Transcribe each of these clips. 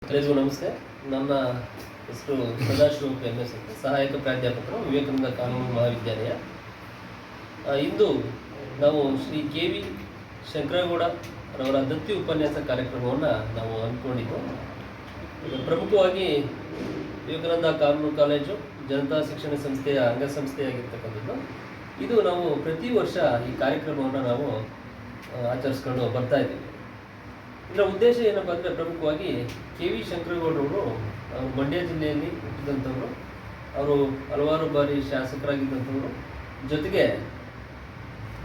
ಎಲ್ಲರಿಗೂ ನಮಸ್ತೆ. ನನ್ನ ಹೆಸರು ಸದಾಶಿವ ಎಸ್ ಅಂತ, ಸಹಾಯಕ ಪ್ರಾಧ್ಯಾಪಕರು, ವಿವೇಕಾನಂದ ಕಾನೂನು ಮಹಾವಿದ್ಯಾಲಯ. ಇಂದು ನಾವು ಶ್ರೀ ಕೆ.ವಿ. ಶಂಕರಗೌಡ ರವರ ದತ್ತಿ ಉಪನ್ಯಾಸ ಕಾರ್ಯಕ್ರಮವನ್ನು ನಾವು ಅಂದ್ಕೊಂಡಿದ್ದು. ಪ್ರಮುಖವಾಗಿ ವಿವೇಕಾನಂದ ಕಾನೂನು ಕಾಲೇಜು ಜನತಾ ಶಿಕ್ಷಣ ಸಂಸ್ಥೆಯ ಅಂಗಸಂಸ್ಥೆಯಾಗಿರ್ತಕ್ಕಂಥದ್ದು. ಇದು ನಾವು ಪ್ರತಿ ವರ್ಷ ಈ ಕಾರ್ಯಕ್ರಮವನ್ನು ನಾವು ಆಚರಿಸ್ಕೊಂಡು ಬರ್ತಾ ಇದ್ದೀವಿ. ಇದರ ಉದ್ದೇಶ ಏನಪ್ಪ ಅಂದರೆ, ಪ್ರಮುಖವಾಗಿ ಕೆ.ವಿ. ಶಂಕರಗೌಡರವರು ಮಂಡ್ಯ ಜಿಲ್ಲೆಯಲ್ಲಿ ಹುಟ್ಟಿದಂಥವರು. ಅವರು ಹಲವಾರು ಬಾರಿ ಶಾಸಕರಾಗಿದ್ದಂಥವರು. ಜೊತೆಗೆ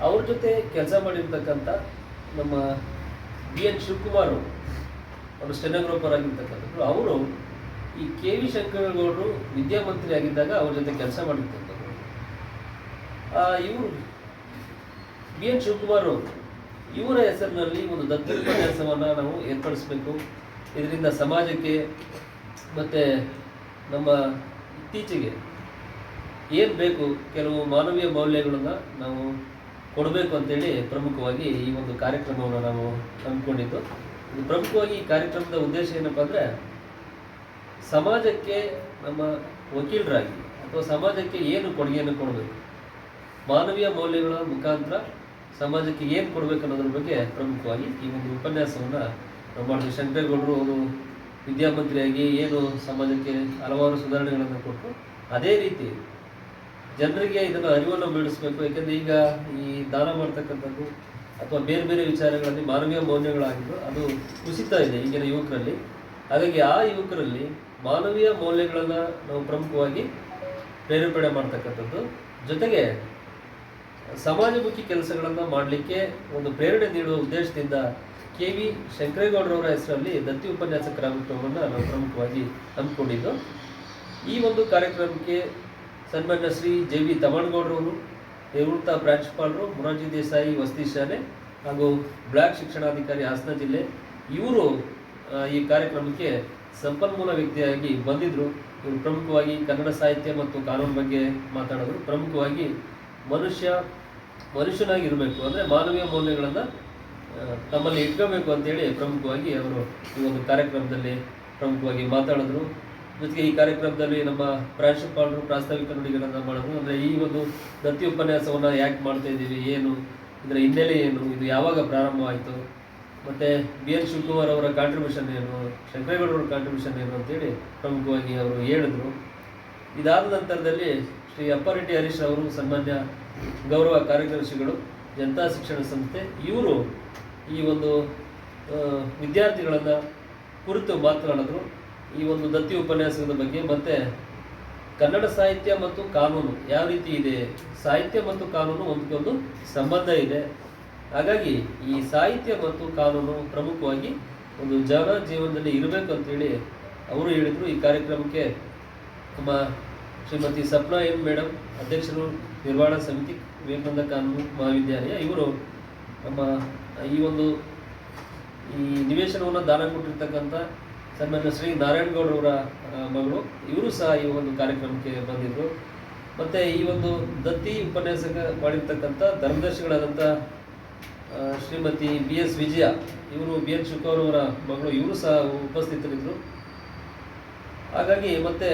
ಅವ್ರ ಜೊತೆ ಕೆಲಸ ಮಾಡಿರ್ತಕ್ಕಂಥ ನಮ್ಮ ಬಿ.ಎನ್. ಶಿವಕುಮಾರ್ ಅವರು ಸ್ಟೆನೋಗ್ರಾಫರ್ ಆಗಿರ್ತಕ್ಕಂಥದ್ದು. ಅವರು ಈ ಕೆ.ವಿ. ಶಂಕರಗೌಡರು ವಿದ್ಯಾಮಂತ್ರಿ ಆಗಿದ್ದಾಗ ಅವ್ರ ಜೊತೆ ಕೆಲಸ ಮಾಡಿರ್ತಕ್ಕಂಥದ್ದು. ಇವರು ಬಿ.ಎನ್. ಶಿವಕುಮಾರ್ ಅವರು ಇವರ ಹೆಸರಿನಲ್ಲಿ ಒಂದು ದತ್ತಿ ಉಪನ್ಯಾಸವನ್ನು ನಾವು ಏರ್ಪಡಿಸಬೇಕು. ಇದರಿಂದ ಸಮಾಜಕ್ಕೆ ಮತ್ತು ನಮ್ಮ ಇತ್ತೀಚೆಗೆ ಏನು ಬೇಕು, ಕೆಲವು ಮಾನವೀಯ ಮೌಲ್ಯಗಳನ್ನು ನಾವು ಕೊಡಬೇಕು ಅಂತೇಳಿ ಪ್ರಮುಖವಾಗಿ ಈ ಒಂದು ಕಾರ್ಯಕ್ರಮವನ್ನು ನಾವು ಅಂದ್ಕೊಂಡಿದ್ದು. ಇದು ಪ್ರಮುಖವಾಗಿ ಈ ಕಾರ್ಯಕ್ರಮದ ಉದ್ದೇಶ ಏನಪ್ಪ ಅಂದರೆ, ಸಮಾಜಕ್ಕೆ ನಮ್ಮ ವಕೀಲರಾಗಿ ಅಥವಾ ಸಮಾಜಕ್ಕೆ ಏನು ಕೊಡುಗೆಯನ್ನು ಕೊಡಬೇಕು, ಮಾನವೀಯ ಮೌಲ್ಯಗಳ ಮುಖಾಂತರ ಸಮಾಜಕ್ಕೆ ಏನು ಕೊಡಬೇಕು ಅನ್ನೋದ್ರ ಬಗ್ಗೆ ಪ್ರಮುಖವಾಗಿ ಈ ಒಂದು ಉಪನ್ಯಾಸವನ್ನು ನಾವು ಮಾಡಿದ್ವಿ. ಶಂಕರಗೌಡರು ಅವರು ವಿದ್ಯಾಮಂತ್ರಿಯಾಗಿ ಏನು ಸಮಾಜಕ್ಕೆ ಹಲವಾರು ಸುಧಾರಣೆಗಳನ್ನು ಕೊಟ್ಟು, ಅದೇ ರೀತಿ ಜನರಿಗೆ ಇದನ್ನು ಅರಿವನ್ನು ಮೂಡಿಸಬೇಕು. ಯಾಕೆಂದರೆ ಈಗ ಈ ದಾನ ಮಾಡ್ತಕ್ಕಂಥದ್ದು ಅಥವಾ ಬೇರೆ ಬೇರೆ ವಿಚಾರಗಳಲ್ಲಿ ಮಾನವೀಯ ಮೌಲ್ಯಗಳಾಗಿದ್ದು ಅದು ಕುಸಿತಾ ಇದೆ ಈಗಿನ ಯುವಕರಲ್ಲಿ. ಹಾಗಾಗಿ ಆ ಯುವಕರಲ್ಲಿ ಮಾನವೀಯ ಮೌಲ್ಯಗಳನ್ನು ನಾವು ಪ್ರಮುಖವಾಗಿ ಪ್ರೇರೇಪಣೆ ಮಾಡ್ತಕ್ಕಂಥದ್ದು, ಜೊತೆಗೆ ಸಮಾಜಮುಖಿ ಕೆಲಸಗಳನ್ನು ಮಾಡಲಿಕ್ಕೆ ಒಂದು ಪ್ರೇರಣೆ ನೀಡುವ ಉದ್ದೇಶದಿಂದ ಕೆ.ವಿ. ಶಂಕರಗೌಡರವರ ಹೆಸರಲ್ಲಿ ದತ್ತಿ ಉಪನ್ಯಾಸ ಕಾರ್ಯಕ್ರಮವನ್ನು ನಾವು ಪ್ರಮುಖವಾಗಿ ಹಮ್ಮಿಕೊಂಡಿದ್ದು. ಈ ಒಂದು ಕಾರ್ಯಕ್ರಮಕ್ಕೆ ಸನ್ಮಾನ್ಯ ಶ್ರೀ ಜೆ.ವಿ. ತಮ್ಮಣ್ಣಗೌಡರವರು, ನಿವೃತ್ತ ಪ್ರಾಂಶುಪಾಲರು, ಮೊರಾರ್ಜಿ ದೇಸಾಯಿ ವಸತಿ ಶಾಲೆ ಹಾಗೂ ಬ್ಲಾಕ್ ಶಿಕ್ಷಣಾಧಿಕಾರಿ ಹಾಸನ ಜಿಲ್ಲೆ, ಇವರು ಈ ಕಾರ್ಯಕ್ರಮಕ್ಕೆ ಸಂಪನ್ಮೂಲ ವ್ಯಕ್ತಿಯಾಗಿ ಬಂದಿದ್ದರು. ಇವರು ಪ್ರಮುಖವಾಗಿ ಕನ್ನಡ ಸಾಹಿತ್ಯ ಮತ್ತು ಕಾನೂನು ಬಗ್ಗೆ ಮಾತಾಡಿದ್ರು. ಪ್ರಮುಖವಾಗಿ ಮನುಷ್ಯನಾಗಿರಬೇಕು ಅಂದರೆ ಮಾನವೀಯ ಮೌಲ್ಯಗಳನ್ನು ತಮ್ಮಲ್ಲಿ ಇಟ್ಕೋಬೇಕು ಅಂತೇಳಿ ಪ್ರಮುಖವಾಗಿ ಅವರು ಈ ಒಂದು ಕಾರ್ಯಕ್ರಮದಲ್ಲಿ ಪ್ರಮುಖವಾಗಿ ಮಾತಾಡಿದ್ರು. ಜೊತೆಗೆ ಈ ಕಾರ್ಯಕ್ರಮದಲ್ಲಿ ನಮ್ಮ ಪ್ರಾಂಶುಪಾಲರು ಪ್ರಾಸ್ತಾವಿಕ ನುಡಿಗಳನ್ನು ಮಾಡಿದ್ರು. ಅಂದರೆ ಈ ಒಂದು ದತ್ತಿ ಉಪನ್ಯಾಸವನ್ನು ಯಾಕೆ ಮಾಡ್ತಾ ಇದ್ದೀವಿ, ಏನು ಇದರ ಹಿನ್ನೆಲೆ ಏನು, ಇದು ಯಾವಾಗ ಪ್ರಾರಂಭವಾಯಿತು, ಮತ್ತು ಬಿ.ಎನ್. ಶಿವಕುಮಾರ್ ಅವರ ಕಾಂಟ್ರಿಬ್ಯೂಷನ್ ಏನು, ಶಂಕರಗೌಡರವರ ಕಾಂಟ್ರಿಬ್ಯೂಷನ್ ಏನು ಅಂತೇಳಿ ಪ್ರಮುಖವಾಗಿ ಅವರು ಹೇಳಿದ್ರು. ಇದಾದ ನಂತರದಲ್ಲಿ ಶ್ರೀ ಅಪ್ಪಾರೆಡ್ಡಿ ಹರೀಶ್ ಅವರು, ಸನ್ಮಾನ್ಯ ಗೌರವ ಕಾರ್ಯದರ್ಶಿಗಳು, ಜನತಾ ಶಿಕ್ಷಣ ಸಂಸ್ಥೆ, ಇವರು ಈ ಒಂದು ವಿದ್ಯಾರ್ಥಿಗಳನ್ನು ಕುರಿತು ಮಾತನಾಡಿದ್ರು ಈ ಒಂದು ದತ್ತಿ ಉಪನ್ಯಾಸದ ಬಗ್ಗೆ. ಮತ್ತು ಕನ್ನಡ ಸಾಹಿತ್ಯ ಮತ್ತು ಕಾನೂನು ಯಾವ ರೀತಿ ಇದೆ, ಸಾಹಿತ್ಯ ಮತ್ತು ಕಾನೂನು ಒಂದಕ್ಕೊಂದು ಸಂಬಂಧ ಇದೆ. ಹಾಗಾಗಿ ಈ ಸಾಹಿತ್ಯ ಮತ್ತು ಕಾನೂನು ಪ್ರಮುಖವಾಗಿ ಒಂದು ಜನ ಜೀವನದಲ್ಲಿ ಇರಬೇಕು ಅಂತೇಳಿ ಅವರು ಹೇಳಿದರು. ಈ ಕಾರ್ಯಕ್ರಮಕ್ಕೆ ನಮ್ಮ ಶ್ರೀಮತಿ ಸಪ್ನಾ ಎನ್ ಮೇಡಮ್, ಅಧ್ಯಕ್ಷರು ನಿರ್ವಹಣಾ ಸಮಿತಿ, ವಿವೇಕಾನಂದ ಕಾನೂನು ಮಹಾವಿದ್ಯಾಲಯ, ಇವರು ನಮ್ಮ ಈ ನಿವೇಶನವನ್ನು ದಾನ ಕೊಟ್ಟಿರ್ತಕ್ಕಂಥ ಸನ್ಮಾನ್ಯ ಶ್ರೀ ನಾರಾಯಣಗೌಡರವರ ಮಗಳು, ಇವರು ಸಹ ಈ ಒಂದು ಕಾರ್ಯಕ್ರಮಕ್ಕೆ ಬಂದಿದ್ದರು. ಮತ್ತು ಈ ಒಂದು ದತ್ತಿ ಉಪನ್ಯಾಸ ಮಾಡಿರ್ತಕ್ಕಂಥ ಧರ್ಮದರ್ಶಿಗಳಾದಂಥ ಶ್ರೀಮತಿ ಬಿ.ಎಸ್. ವಿಜಯ, ಇವರು ಬಿ.ಎನ್. ಶಿವಕುಮಾರ್ ಮಗಳು, ಇವರು ಸಹ ಉಪಸ್ಥಿತರಿದ್ದರು. ಹಾಗಾಗಿ ಮತ್ತು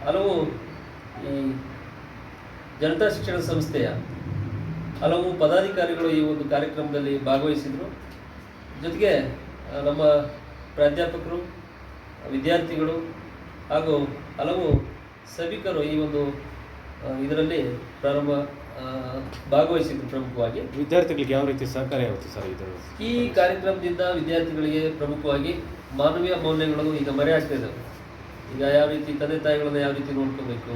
ಹಲವು ಈ ಜನತಾ ಶಿಕ್ಷಣ ಸಂಸ್ಥೆಯ ಹಲವು ಪದಾಧಿಕಾರಿಗಳು ಈ ಒಂದು ಕಾರ್ಯಕ್ರಮದಲ್ಲಿ ಭಾಗವಹಿಸಿದರು. ಜೊತೆಗೆ ನಮ್ಮ ಪ್ರಾಧ್ಯಾಪಕರು, ವಿದ್ಯಾರ್ಥಿಗಳು ಹಾಗೂ ಹಲವು ಸಭಿಕರು ಈ ಒಂದು ಇದರಲ್ಲಿ ಭಾಗವಹಿಸಿದ್ರು. ಪ್ರಮುಖವಾಗಿ ವಿದ್ಯಾರ್ಥಿಗಳಿಗೆ ಯಾವ ರೀತಿ ಸಹಕಾರ ಆಗುತ್ತೆ ಸರ್ ಈ ಕಾರ್ಯಕ್ರಮದಿಂದ ವಿದ್ಯಾರ್ಥಿಗಳಿಗೆ ಪ್ರಮುಖವಾಗಿ ಮಾನವೀಯ ಮೌಲ್ಯಗಳು ಈಗ ಮರೆಯಾಗ್ತಾ ಇದ್ದಾವೆ. ಈಗ ಯಾವ ರೀತಿ ತಂದೆ ತಾಯಿಗಳನ್ನ ಯಾವ ರೀತಿ ನೋಡ್ಕೋಬೇಕು,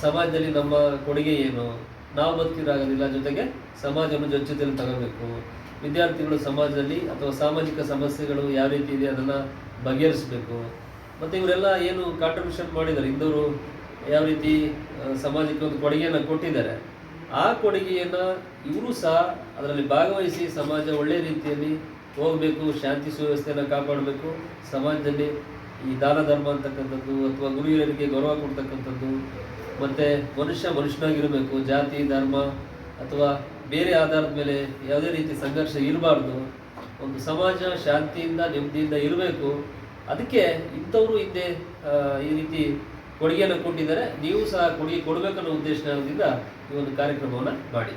ಸಮಾಜದಲ್ಲಿ ನಮ್ಮ ಕೊಡುಗೆ ಏನು, ನಾವು ಬದುಕಿರಾಗೋದಿಲ್ಲ, ಜೊತೆಗೆ ಸಮಾಜವನ್ನು ಜೊತೆಯಲ್ಲಿ ತಗೋಬೇಕು, ವಿದ್ಯಾರ್ಥಿಗಳು ಸಮಾಜದಲ್ಲಿ ಅಥವಾ ಸಾಮಾಜಿಕ ಸಮಸ್ಯೆಗಳು ಯಾವ ರೀತಿ ಇದೆ ಅದನ್ನು ಬಗೆಹರಿಸಬೇಕು. ಮತ್ತು ಇವರೆಲ್ಲ ಏನು ಕಾಂಟ್ರಿಬ್ಯೂಷನ್ ಮಾಡಿದ್ದಾರೆ, ಇಂದವರು ಯಾವ ರೀತಿ ಸಮಾಜಕ್ಕೆ ಒಂದು ಕೊಡುಗೆಯನ್ನು ಕೊಟ್ಟಿದ್ದಾರೆ, ಆ ಕೊಡುಗೆಯನ್ನು ಇವರು ಸಹ ಅದರಲ್ಲಿ ಭಾಗವಹಿಸಿ ಸಮಾಜ ಒಳ್ಳೆಯ ರೀತಿಯಲ್ಲಿ ಹೋಗಬೇಕು, ಶಾಂತಿ ಸುವ್ಯವಸ್ಥೆಯನ್ನು ಕಾಪಾಡಬೇಕು, ಸಮಾಜದಲ್ಲಿ ಈ ದಾನ ಧರ್ಮ ಅಂತಕ್ಕಂಥದ್ದು ಅಥವಾ ಗುರು ಹಿರಿಯರಿಗೆ ಗೌರವ ಕೊಡ್ತಕ್ಕಂಥದ್ದು, ಮತ್ತು ಮನುಷ್ಯನಾಗಿರಬೇಕು, ಜಾತಿ ಧರ್ಮ ಅಥವಾ ಬೇರೆ ಆಧಾರದ ಮೇಲೆ ಯಾವುದೇ ರೀತಿ ಸಂಘರ್ಷ ಇರಬಾರ್ದು, ಒಂದು ಸಮಾಜ ಶಾಂತಿಯಿಂದ ನೆಮ್ಮದಿಯಿಂದ ಇರಬೇಕು. ಅದಕ್ಕೆ ಇಂಥವರು ಹಿಂದೆ ಈ ರೀತಿ ಕೊಡುಗೆಯನ್ನು ಕೊಟ್ಟಿದ್ದಾರೆ, ನೀವು ಸಹ ಕೊಡುಗೆ ಕೊಡಬೇಕನ್ನೋ ಉದ್ದೇಶದಿಂದ ಈ ಒಂದು ಕಾರ್ಯಕ್ರಮವನ್ನು ಮಾಡಿ.